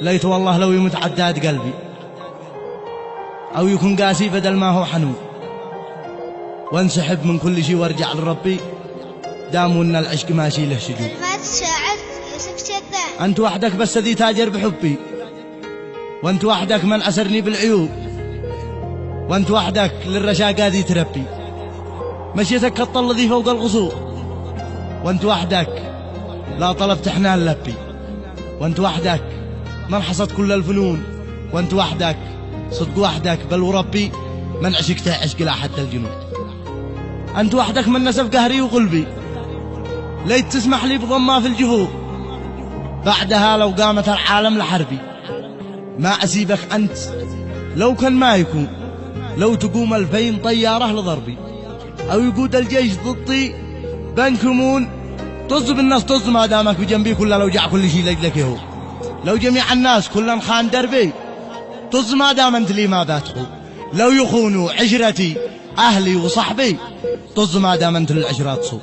ليت والله لو يموت عداد قلبي، أو يكون قاسي بدل ما هو حنون، وانسحب من كل شي وارجع لربي، دام وإن العشق ماشي له شجون. كلمات الشاعر يوسف شذان. أنت وحدك بس ذي تاجر بحبي، وأنت وحدك من أسرني بالعيوب، وأنت وحدك للرشاقة ذي تربي، مشيتك كالطل ذي فوق الغصور، وأنت وحدك لا طلبت حنان لبي، وأنت وحدك من حصد كل الفنون، وأنت وحدك صدق وحدك بل وربي من عشقته عشق لا حتى الجنون. أنت وحدك من نسف قهري وقلبي، ليت تسمح لي بضمة في الجفوف، بعدها لو قامت العالم لحربي ما أسيبك أنت لو كان ما يكون، لو تقوم 2000 طيارة لضربي، أو يقود الجيش ضدي بنكمون، طز بالناس طز ما دامك بجنبي، كله لو جاء كل شيء لجلك يهو، لو جميع الناس كلن خان دربي، طز ما دام انت لي ما باتقو، لو يخونوا عشرتي أهلي وصحبي، طز ما دام انت للعشرة تصو.